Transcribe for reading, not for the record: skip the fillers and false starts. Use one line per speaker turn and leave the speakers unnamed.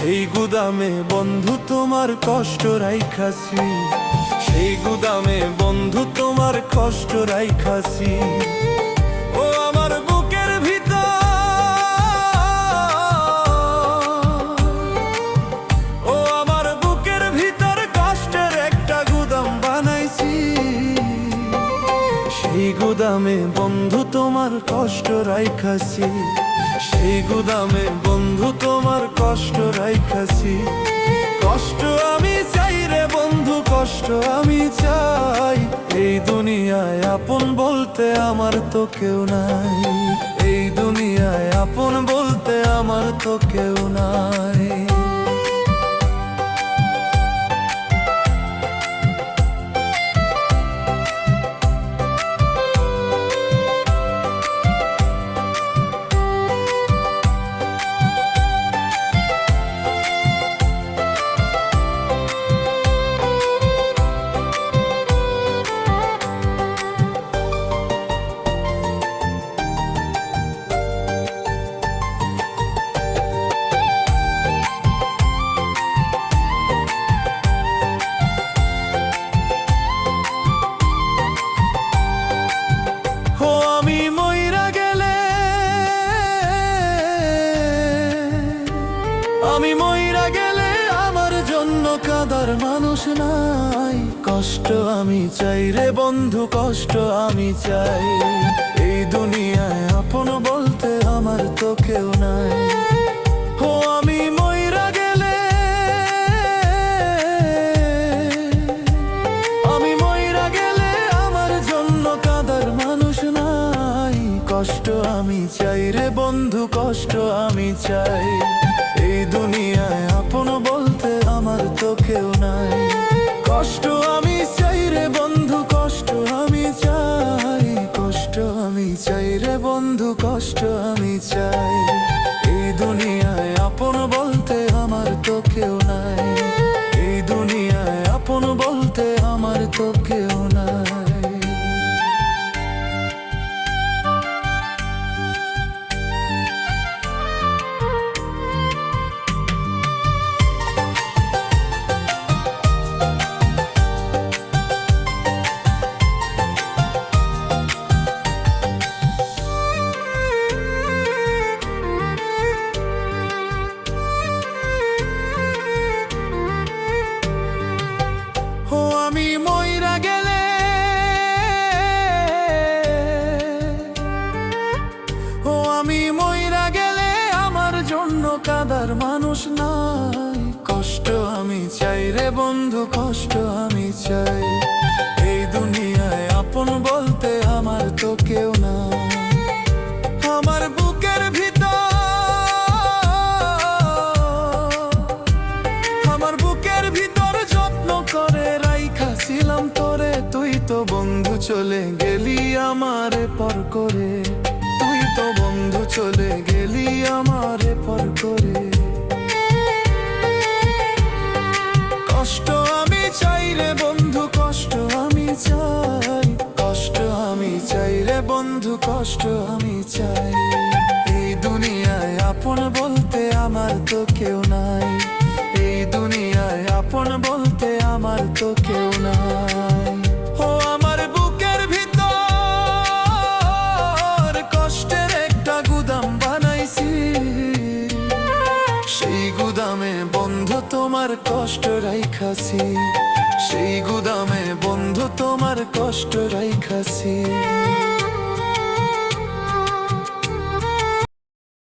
সেই গুদামে বন্ধু তোমার কষ্ট রাইখাছি, সেই গুদামে বন্ধু তোমার কষ্ট রাইখাছি। ও আমার বুকের ভিতর, ও আমার বুকের ভিতর কষ্টের একটা গুদাম বানাইছি। সেই গুদামে বন্ধু তোমার কষ্ট রাইখাছি, সেই গুদামে বন্ধু তোমার কষ্ট রাইখাছি। কষ্ট আমি চাই রে বন্ধু, কষ্ট আমি চাই। এই দুনিয়ায় আপন বলতে আমার তো কেউ নাই, এই দুনিয়ায় আপন বলতে আমার তো কেউ নাই। আমি মইরা গেলে আমার জন্য কাঁদার মানুষ নাই। কষ্ট আমি চাই রে বন্ধু, কষ্ট আমি চাই। এই দুনিয়ায় আপন বলতে আমার তো কেউ নাই। ও আমি মইরা গেলে, আমি মইরা গেলে আমার জন্য কাঁদার মানুষ নাই। কষ্ট আমি চাই রে বন্ধু, কষ্ট আমি চাই। এই দুনিয়ায় আপন বলতে আমার তো কেউ নাই। কষ্ট আমি চাই রে বন্ধু, কষ্ট আমি চাই। কষ্ট আমি চাই রে বন্ধু, কষ্ট আমি চাই। এই দুনিয়ায় আপন বলতে আমার তো কেউ নাই, এই দুনিয়ায় আপন বলতে আমার তো কেউ নাই। আমি মইরা গেলে, ও আমি মইরা গেলে আমার জন্য কাঁদার মানুষ নাই। কষ্ট আমি চাই রে বন্ধু, কষ্ট আমি চাই। এই দুনিয়ায় আপন বলতে আমার তো কেউ নাই। আমার বুকের ভিতর, আমার বুকের ভিতর যত্ন করে রাইখাছিলাম তোরে। তুই তো বন্ধু চলে গেলি আমারে পর করে, তুই তো বন্ধু চলে গেলি আমারে পর করে। কষ্ট আমি চাই রে বন্ধু, কষ্ট আমি চাই। কষ্ট আমি চাই রে বন্ধু, কষ্ট আমি চাই। এই দুনিয়ায় আপন বলতে আমার তো কেউ নাই, এই দুনিয়ায় আপন বলতে আমার তো কেউ নাই। ও আমার বুকের ভিতর কষ্টের একটা গুদাম বানাইছি। সেই গুদামে বন্ধু তোমার কষ্ট রাইখাছি, সেই গুদামে বন্ধু তোমার কষ্ট রাইখাছি।